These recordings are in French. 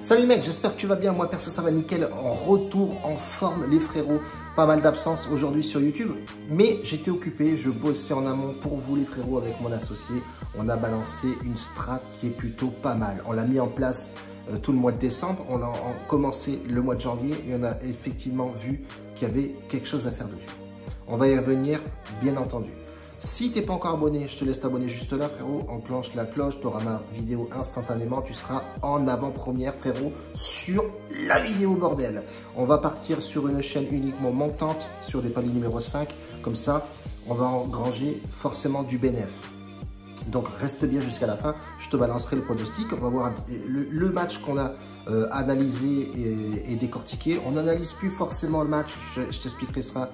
Salut mec, j'espère que tu vas bien. Moi perso ça va nickel. En retour en forme les frérots. Pas mal d'absence aujourd'hui sur YouTube, mais j'étais occupé, je bossais en amont pour vous les frérots avec mon associé. On a balancé une strat qui est plutôt pas mal. On l'a mis en place tout le mois de décembre, on a commencé le mois de janvier et on a effectivement vu qu'il y avait quelque chose à faire dessus. On va y revenir bien entendu. Si tu n'es pas encore abonné, je te laisse t'abonner juste là frérot, enclenche la cloche, tu auras ma vidéo instantanément, tu seras en avant-première frérot sur la vidéo bordel. On va partir sur une chaîne uniquement montante sur des paliers numéro 5, comme ça on va engranger forcément du bénéfice. Donc reste bien jusqu'à la fin, je te balancerai le pronostic, on va voir le match qu'on a analysé et décortiqué. On n'analyse plus forcément le match, je t'expliquerai ça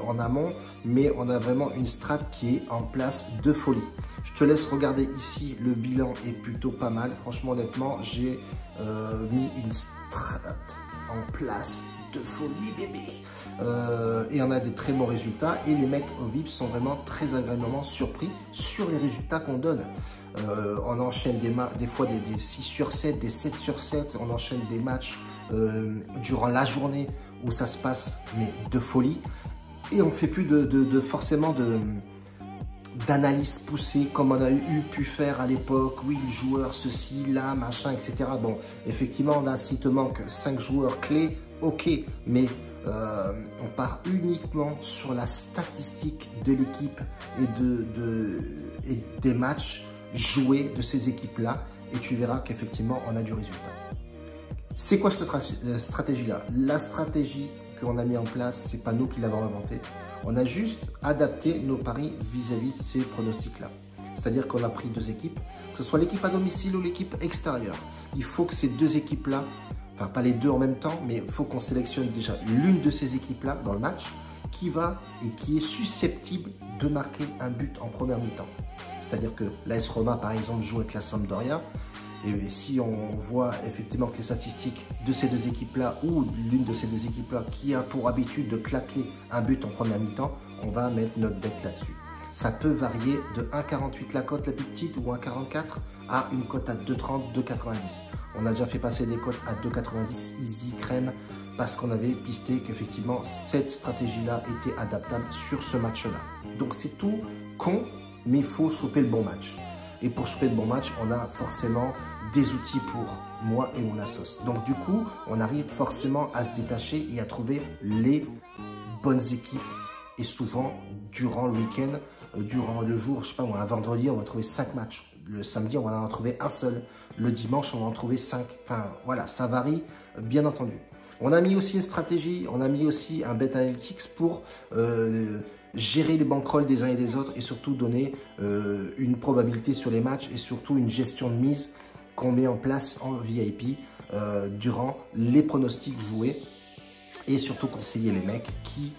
en amont, mais on a vraiment une strat qui est en place de folie. Je te laisse regarder ici, le bilan est plutôt pas mal. Franchement, honnêtement, j'ai mis une strat en place de folie, bébé. Et on a des très bons résultats. Et les mecs au VIP sont vraiment très agréablement surpris sur les résultats qu'on donne. On enchaîne des fois des 6 sur 7, des 7 sur 7. On enchaîne des matchs durant la journée où ça se passe, mais de folie. Et on fait plus forcément d'analyse poussée comme on a pu faire à l'époque. Oui, le joueur, ceci, là, machin, etc. Bon, effectivement, là, s'il te manque 5 joueurs clés, ok, mais on part uniquement sur la statistique de l'équipe et des matchs joués de ces équipes-là. Et tu verras qu'effectivement, on a du résultat. C'est quoi cette stratégie-là? La stratégie qu'on a mis en place, c'est pas nous qui l'avons inventé. On a juste adapté nos paris vis-à-vis de ces pronostics-là. C'est-à-dire qu'on a pris deux équipes, que ce soit l'équipe à domicile ou l'équipe extérieure. Il faut que ces deux équipes-là, enfin pas les deux en même temps, mais il faut qu'on sélectionne déjà l'une de ces équipes-là dans le match qui va et qui est susceptible de marquer un but en première mi-temps. C'est-à-dire que l'AS Roma, par exemple, joue avec la Sampdoria. Et si on voit effectivement que les statistiques de ces deux équipes-là ou l'une de ces deux équipes-là qui a pour habitude de claquer un but en première mi-temps, on va mettre notre bet là-dessus. Ça peut varier de 1,48 la cote la plus petite ou 1,44 à une cote à 2,30, 2,90. On a déjà fait passer des cotes à 2,90, ils y craignent parce qu'on avait pisté qu'effectivement cette stratégie-là était adaptable sur ce match-là. Donc c'est tout con, mais il faut choper le bon match. Et pour choper le bon match, on a forcément des outils pour moi et mon assos. Donc du coup, on arrive forcément à se détacher et à trouver les bonnes équipes. Et souvent, durant le week-end, durant le jour, je sais pas moi, un vendredi, on va trouver 5 matchs. Le samedi, on va en trouver un seul. Le dimanche, on va en trouver 5. Enfin, voilà, ça varie, bien entendu. On a mis aussi une stratégie, on a mis aussi un bet analytics pour gérer les bankrolls des uns et des autres et surtout donner une probabilité sur les matchs et surtout une gestion de mise qu'on met en place en VIP durant les pronostics joués et surtout conseiller les mecs qui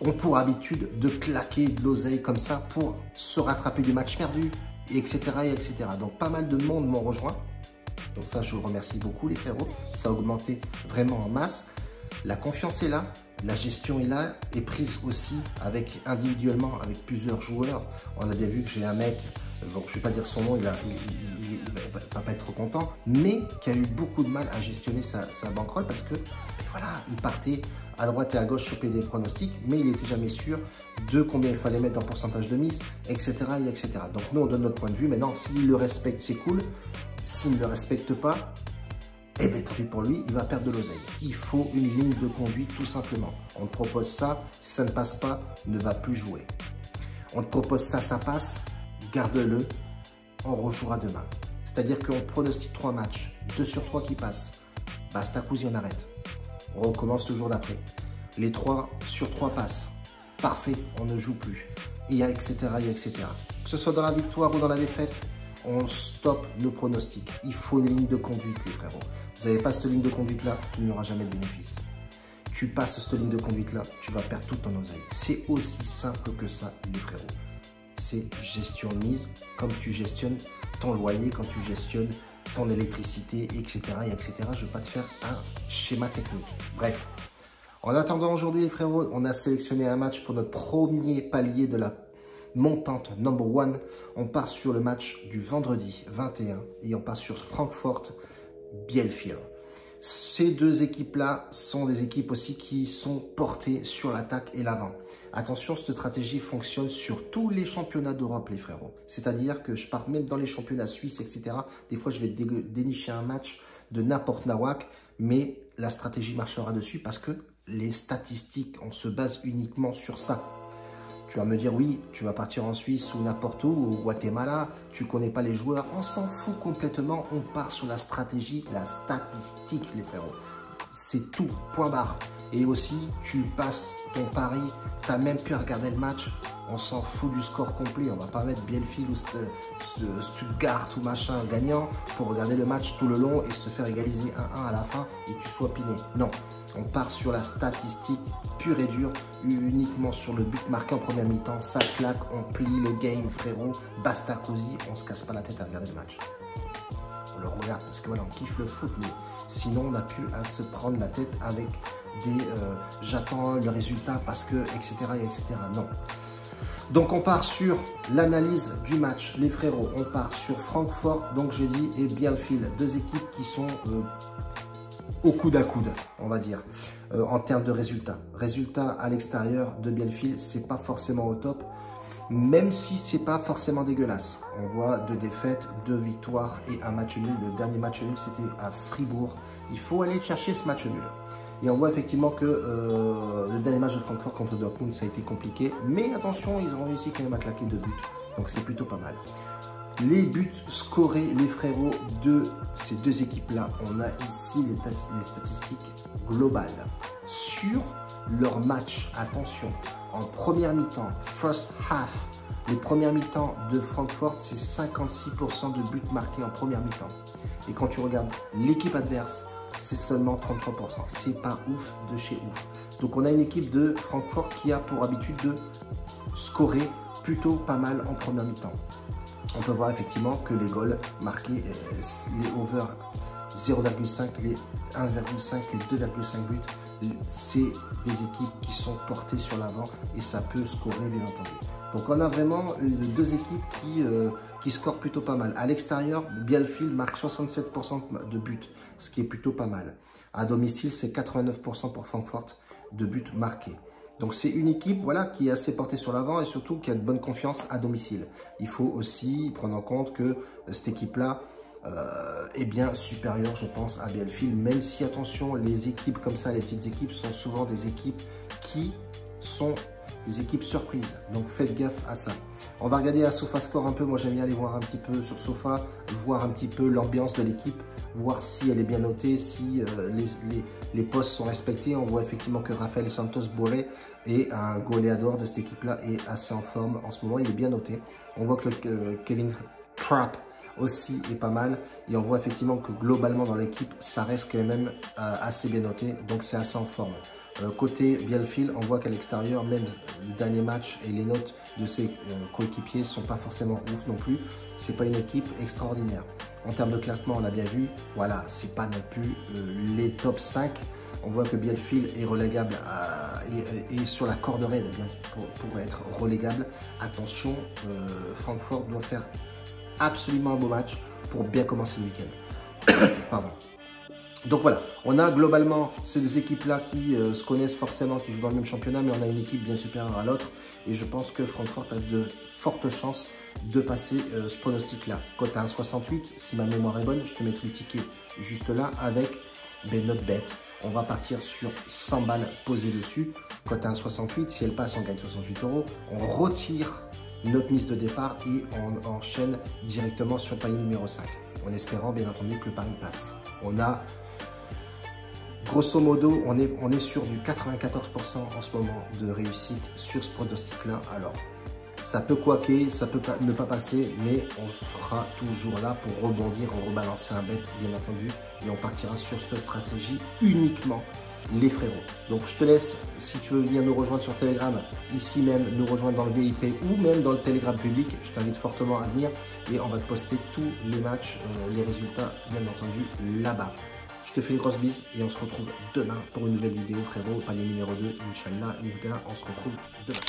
ont pour habitude de claquer de l'oseille comme ça pour se rattraper du match perdu, etc., etc. Donc pas mal de monde m'ont rejoint. Donc ça, je vous remercie beaucoup les frérots. Ça a augmenté vraiment en masse. La confiance est là, la gestion est là, est prise aussi individuellement avec plusieurs joueurs. On a bien vu que j'ai un mec, bon, je ne vais pas dire son nom, il va pas être trop content, mais qui a eu beaucoup de mal à gestionner sa bankroll parce que voilà, il partait à droite et à gauche choper des pronostics, mais il n'était jamais sûr de combien il fallait mettre en pourcentage de mise, etc., etc. Donc nous, on donne notre point de vue. Maintenant, s'il le respecte, c'est cool. S'il ne le respecte pas, eh bien, tant pis pour lui, il va perdre de l'oseille. Il faut une ligne de conduite, tout simplement. On te propose ça, si ça ne passe pas, ne va plus jouer. On te propose ça, ça passe, garde-le, on rejouera demain. C'est-à-dire qu'on pronostique 3 matchs, 2 sur 3 qui passent. Basta cousi, on arrête. On recommence toujours d'après. Les 3 sur 3 passent. Parfait, on ne joue plus. Et etc., etc. Que ce soit dans la victoire ou dans la défaite, on stoppe nos pronostics. Il faut une ligne de conduite, les frérots. Vous n'avez pas cette ligne de conduite-là, tu n'auras jamais de bénéfice. Tu passes cette ligne de conduite-là, tu vas perdre toute ton oseille. C'est aussi simple que ça, les frérots. C'est gestion de mise, comme tu gestionnes ton loyer, quand tu gestionnes ton électricité, etc., etc. Je ne vais pas te faire un schéma technique. Bref. En attendant aujourd'hui, les frérots, on a sélectionné un match pour notre premier palier de la montante number 1. On part sur le match du vendredi 21 et on part sur Francfort Bielefeld. ces deux équipes-là sont des équipes aussi qui sont portées sur l'attaque et l'avant. Attention, cette stratégie fonctionne sur tous les championnats d'Europe, les frérots. C'est-à-dire que je pars même dans les championnats suisses, etc. Des fois, je vais dénicher un match de n'importe nawak, mais la stratégie marchera dessus parce que les statistiques, on se base uniquement sur ça. Tu vas me dire, oui, tu vas partir en Suisse ou n'importe où, au Guatemala, tu ne connais pas les joueurs. On s'en fout complètement, on part sur la stratégie, la statistique, les frérots. C'est tout, point barre. Et aussi, tu passes ton pari, tu n'as même plus à regarder le match. On s'en fout du score complet. On ne va pas mettre Bielefeld ou Stuttgart ou machin gagnant pour regarder le match tout le long et se faire égaliser 1-1 à la fin et que tu sois piné. Non, on part sur la statistique pure et dure, uniquement sur le but marqué en première mi-temps. Ça claque, on plie le game, frérot. Basta cosy, on se casse pas la tête à regarder le match. On le regarde parce que voilà, on kiffe le foot, mais sinon on n'a plus à se prendre la tête avec des j'attends le résultat parce que, etc., etc. Non. Donc on part sur l'analyse du match, les frérots. On part sur Francfort, donc j'ai dit, et Bielefeld. Deux équipes qui sont au coude à coude, on va dire, en termes de résultats. Résultats à l'extérieur de Bielefeld, c'est pas forcément au top, même si c'est pas forcément dégueulasse. On voit 2 défaites, 2 victoires et un match nul. Le dernier match nul, c'était à Fribourg. Il faut aller chercher ce match nul. Et on voit effectivement que le dernier match de Francfort contre Dortmund, ça a été compliqué. Mais attention, ils ont réussi quand même à claquer 2 buts. Donc c'est plutôt pas mal. Les buts scorés, les frérots, de ces deux équipes-là. On a ici les statistiques globales. Sur leur match, attention, en première mi-temps, first half, les premières mi-temps de Francfort, c'est 56% de buts marqués en première mi-temps. Et quand tu regardes l'équipe adverse, c'est seulement 33%. C'est pas ouf de chez ouf. Donc on a une équipe de Francfort qui a pour habitude de scorer plutôt pas mal en première mi-temps. On peut voir effectivement que les goals marqués, les over 0,5, les 1,5, les 2,5 buts, c'est des équipes qui sont portées sur l'avant et ça peut scorer bien entendu. Donc on a vraiment deux équipes qui scorent plutôt pas mal. À l'extérieur, Bielefeld marque 67% de buts, ce qui est plutôt pas mal. À domicile, c'est 89% pour Francfort de buts marqués. Donc c'est une équipe voilà, qui est assez portée sur l'avant et surtout qui a de bonne confiance à domicile. Il faut aussi prendre en compte que cette équipe-là est bien supérieure, je pense, à Bielefeld. Même si, attention, les équipes comme ça, les petites équipes, sont souvent des équipes qui sont des équipes surprises. Donc faites gaffe à ça. On va regarder à SofaScore un peu. Moi, j'aime bien aller voir un petit peu sur Sofa, voir un petit peu l'ambiance de l'équipe, voir si elle est bien notée, si les postes sont respectés. On voit effectivement que Rafael Santos Borré est un goleador de cette équipe-là est assez en forme en ce moment. Il est bien noté. On voit que Kevin Trapp aussi est pas mal. Et on voit effectivement que globalement dans l'équipe, ça reste quand même assez bien noté. Donc c'est assez en forme. Côté Bielefeld, on voit qu'à l'extérieur, même le dernier match et les notes de ses coéquipiers ne sont pas forcément ouf non plus. C'est pas une équipe extraordinaire. En termes de classement, on l'a bien vu. Voilà, c'est pas non plus les top 5. On voit que Bielefeld est relégable et sur la corde raide pour être relégable. Attention, Francfort doit faire absolument un beau match pour bien commencer le week-end. Pardon. Donc voilà, on a globalement ces deux équipes-là qui se connaissent forcément, qui jouent dans le même championnat, mais on a une équipe bien supérieure à l'autre. Et je pense que Francfort a de fortes chances de passer ce pronostic-là. Cote à 1,68, si ma mémoire est bonne, je te mettrai le ticket juste là avec notre bête. On va partir sur 100 balles posées dessus. Cote à 1,68, si elle passe, on gagne 68 €. On retire notre mise de départ et on enchaîne directement sur palier numéro 5. En espérant bien entendu que le pari passe. On a... Grosso modo, on est sur du 94% en ce moment de réussite sur ce pronostic-là. Alors, ça peut couaquer, ça peut ne pas passer, mais on sera toujours là pour rebondir, rebalancer un bet, bien entendu. Et on partira sur cette stratégie uniquement, les frérots. Donc, je te laisse, si tu veux venir nous rejoindre sur Telegram, ici même, nous rejoindre dans le VIP ou même dans le Telegram public, je t'invite fortement à venir et on va te poster tous les matchs, les résultats, bien entendu, là-bas. Je te fais une grosse bise et on se retrouve demain pour une nouvelle vidéo, frérot. Palier numéro 2, Inch'Allah, les gars, on se retrouve demain.